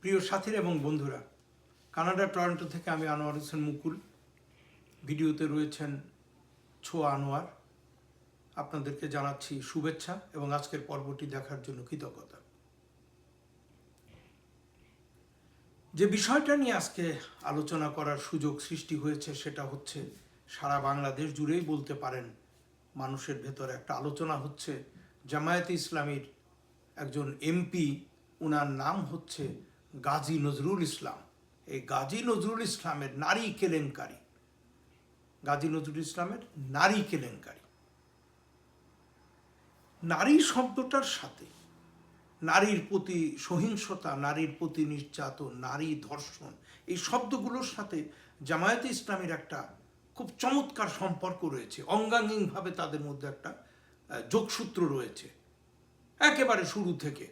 প্রিয় সাথীরা এবং বন্ধুরা, কানাডার টরন্টো থেকে আমি আনোয়ার হোসেন মুকুল। ভিডিওতে রয়েছেন ছোয়া আনোয়ার। আপনাদেরকে জানাচ্ছি শুভেচ্ছা এবং আজকের পর্বটি দেখার জন্য কৃতজ্ঞতা। যে বিষয়টা নিয়ে আজকে আলোচনা করার সুযোগ সৃষ্টি হয়েছে সেটা হচ্ছে সারা বাংলাদেশ জুড়েই বলতে পারেন মানুষের ভেতরে একটা আলোচনা হচ্ছে। জামায়াতে ইসলামীর একজন এমপি, ওনার নাম হচ্ছে গাজী নজরুল ইসলাম। এই গাজী নজরুল ইসলামের নারী কেলেঙ্কারি, গাজী নজরুল ইসলামের নারী কেলেঙ্কারি, নারী শব্দটার সাথে নারীর প্রতি সহিংসতা, নারীর প্রতি নির্যাতন, নারী ধর্ষণ, এই শব্দগুলোর সাথে জামায়াতে ইসলামীর একটা খুব চমৎকার সম্পর্ক রয়েছে। অঙ্গাঙ্গিকভাবে তাদের মধ্যে একটা যোগসূত্র রয়েছে। একেবারে শুরু থেকে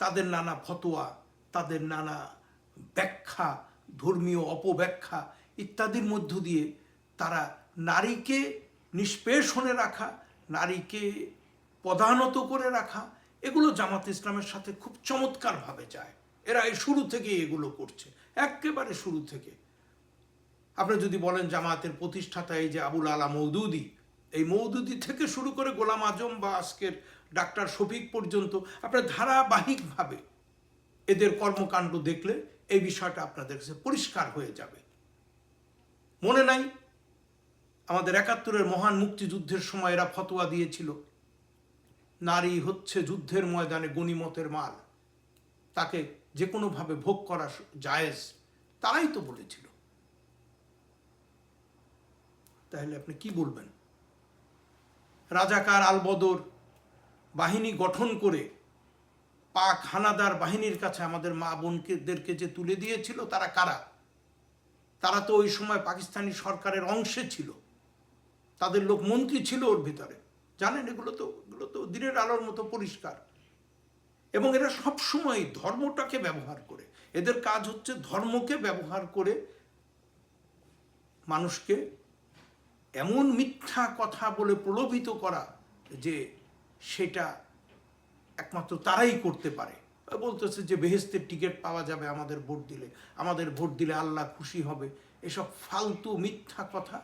তাদের নানা ফতোয়া, তাদের নানা ব্যাখ্যা, ধর্মীয় অপব্যাখ্যা ইত্যাদির মধ্য দিয়ে তারা নারীকে নিষ্পেষণে রাখা, নারীকে পদানত করে রাখা, এগুলো জামাত ইসলামের সাথে খুব চমৎকারভাবে যায়। এরা এই শুরু থেকে এগুলো করছে, একেবারে শুরু থেকে। আপনি যদি বলেন জামাতের প্রতিষ্ঠাতা এই যে আবুল আলা মওদুদি, এই মওদুদি থেকে শুরু করে গোলাম আজম বা আজকের ডাক্তার শফিক পর্যন্ত আপনার ধারাবাহিকভাবে এদের কর্মকাণ্ড দেখলে এই বিষয়টা আপনাদের কাছে পরিষ্কার হয়ে যাবে। মনে নাই আমাদের ৭১-এর মহান মুক্তিযুদ্ধের সময় এরা ফতোয়া দিয়েছিল নারী হচ্ছে যুদ্ধের ময়দানে গনিমতের মাল, তাকে যে কোনোভাবে ভোগ করা জায়েজ। তারাই তো বলেছিল। তাহলে আপনি কি বলবেন? রাজাকার আলবদর বাহিনী গঠন করে পাক হানাদার বাহিনীর কাছে আমাদের মা বোনদেরকে যে তুলে দিয়েছিল, তারা কারা? তারা তো ওই সময় পাকিস্তানি সরকারের অংশে ছিল, তাদের লোক মন্ত্রী ছিল ওর ভিতরে। জানেন, এগুলো তো দিনের আলোর মতো পরিষ্কার। এবং এরা সবসময় ধর্মটাকে ব্যবহার করে, এদের কাজ হচ্ছে ধর্মকে ব্যবহার করে মানুষকে এমন মিথ্যা কথা বলে প্রলোভিত করা যে সেটা একমাত্র তারাই করতে পারে। বলতেছে যে বেহেশতের টিকিট পাওয়া যাবে আমাদের ভোট দিলে আল্লাহ খুশি হবে। এসব ফালতু মিথ্যা কথা,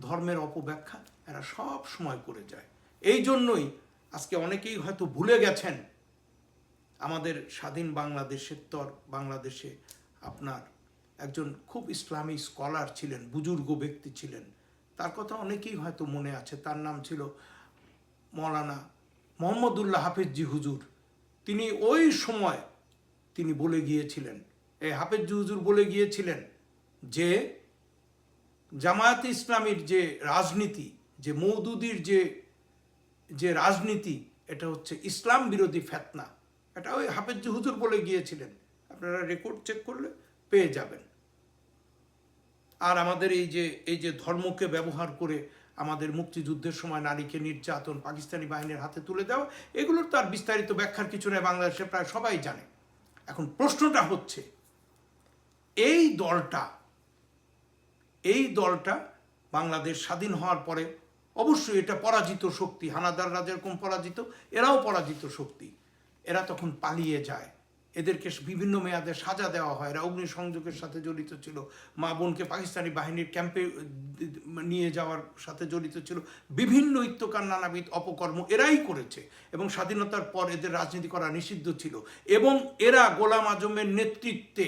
ধর্মের অপব্যাখ্যা এরা সব সময় করে যায়। এই জন্যই আজকে অনেকেই হয়তো ভুলে গেছেন আমাদের স্বাধীন বাংলাদেশে আপনার একজন খুব ইসলামী স্কলার ছিলেন, বুজুর্গ ব্যক্তি ছিলেন। তার কথা অনেকেই হয়তো মনে আছে। তার নাম ছিল মৌলানা মোহাম্মদুল্লাহ হাফেজি হুজুর। তিনি ওই সময় তিনি বলে গিয়েছিলেন, এই হাফেজি হুজুর বলে গিয়েছিলেন যে জামায়াতে ইসলামীর যে রাজনীতি, যে মওদুদির যে রাজনীতি, এটা হচ্ছে ইসলাম বিরোধী ফিতনা। এটা ওই হাফেজি হুজুর বলে গিয়েছিলেন। আপনারা রেকর্ড চেক করলে পেয়ে যাবেন। আর আমাদের এই যে ধর্মকে ব্যবহার করে আমাদের মুক্তিযুদ্ধের সময় নারীকে নির্যাতন, পাকিস্তানি বাহিনীর হাতে তুলে দেওয়া, এগুলোর তার বিস্তারিত ব্যাখ্যার কিছু নেই, বাংলাদেশে প্রায় সবাই জানে। এখন প্রশ্নটা হচ্ছে এই দলটা বাংলাদেশ স্বাধীন হওয়ার পরে অবশ্যই এটা পরাজিত শক্তি, হানাদাররা যেরকম পরাজিত, এরাও পরাজিত শক্তি। এরা তখন পালিয়ে যায়, এদেরকে বিভিন্ন মেয়াদে সাজা দেওয়া হয়। এরা অগ্নিসংযোগের সাথে জড়িত ছিল, মা বোনকে পাকিস্তানি বাহিনীর ক্যাম্পে নিয়ে যাওয়ার সাথে জড়িত ছিল, বিভিন্ন ইত্যকার নানাবিধ অপকর্ম এরাই করেছে। এবং স্বাধীনতার পর এদের রাজনীতি করা নিষিদ্ধ ছিল। এবং এরা গোলাম আজমের নেতৃত্বে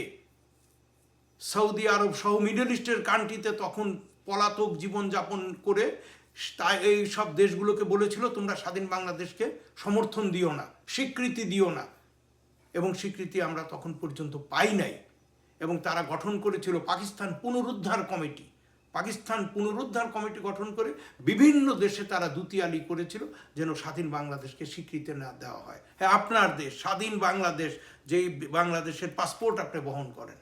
সৌদি আরব সহ মিডল ইস্টের কান্ট্রিতে তখন পলাতক জীবনযাপন করে তাই এই সব দেশগুলোকে বলেছিল তোমরা স্বাধীন বাংলাদেশকে সমর্থন দিও না, স্বীকৃতি দিও না। এবং স্বীকৃতি আমরা তখন পর্যন্ত পাই নাই। এবং তারা গঠন করেছিল পাকিস্তান পুনরুদ্ধার কমিটি গঠন করে বিভিন্ন দেশে তারা দুতিয়ালি করেছিল যেন স্বাধীন বাংলাদেশকে স্বীকৃতি না দেওয়া হয়। হ্যাঁ, আপনার দেশ স্বাধীন বাংলাদেশ, যেই বাংলাদেশের পাসপোর্ট আপনি বহন করেন।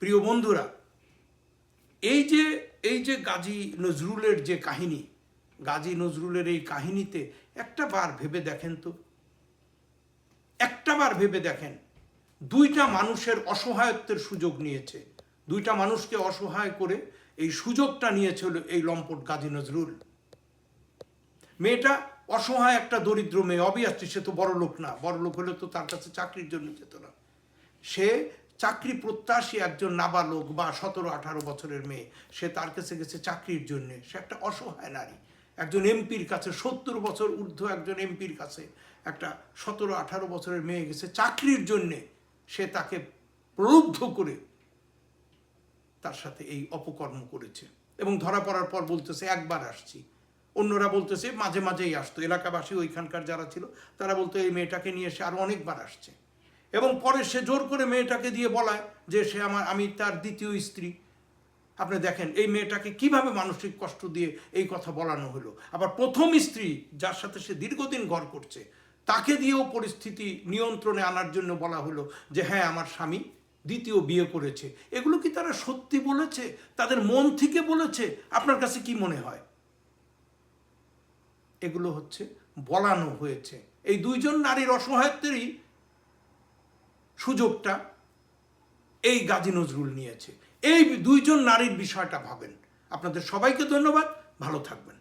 প্রিয় বন্ধুরা, এই যে গাজী নজরুলের যে কাহিনী, গাজী নজরুলের এই কাহিনীতে একটাবার ভেবে দেখেন, দুইটা মানুষের অসহায়ত্বের সুযোগ নিয়েছে, দুইটা মানুষকে অসহায় করে এই সুযোগটা নিয়েছিল এই লম্পট গাজী নজরুল। মেয়েটা অসহায় একটা দরিদ্র মেয়ে, অবভিয়াসলি সে তো বড় লোক না, বড় লোক হলে তো তার কাছে চাকরির জন্য যেত না, সে চাকরি প্রত্যাশী একজন নাবালক বা 17-18 বছরের মেয়ে, সে তার কাছে গেছে চাকরির জন্য। সে একটা অসহায় নারী, একজন এমপির কাছে, 70 বছর ঊর্ধ্ব একজন এমপির কাছে একটা 17-18 বছরের মেয়ে গেছে চাকরির জন্যে। সে তাকে প্রলুব্ধ করে তার সাথে এই অপকর্ম করেছে এবং ধরা পড়ার পর বলতেছে একবার আসছি, অন্যরা বলতেছে মাঝে মাঝেই আসতো, এলাকাবাসী ওইখানকার যারা ছিল তারা বলতো এই মেয়েটাকে নিয়ে এসে আরো অনেকবার আসছে। এবং পরে সে জোর করে মেয়েটাকে দিয়ে বলায় যে সে আমি তার দ্বিতীয় স্ত্রী। আপনি দেখেন এই মেয়েটাকে কিভাবে মানসিক কষ্ট দিয়ে এই কথা বলানো হলো। আবার প্রথম স্ত্রী যার সাথে সে দীর্ঘদিন ঘর করছে তাকে দিয়েও পরিস্থিতি নিয়ন্ত্রণে আনার জন্য বলা হলো যে হ্যাঁ আমার স্বামী দ্বিতীয় বিয়ে করেছে। এগুলো কি তারা সত্যি বলেছে, তাদের মন থেকে বলেছে? আপনার কাছে কি মনে হয়? এগুলো হচ্ছে বলানো হয়েছে। এই দুইজন নারীর অসহায়ত্বেরই সুযোগটা এই গাজী নজরুল নিয়েছে। এই দুইজন নারীর বিষয়টা ভাবেন। আপনাদের সবাইকে ধন্যবাদ, ভালো থাকবেন।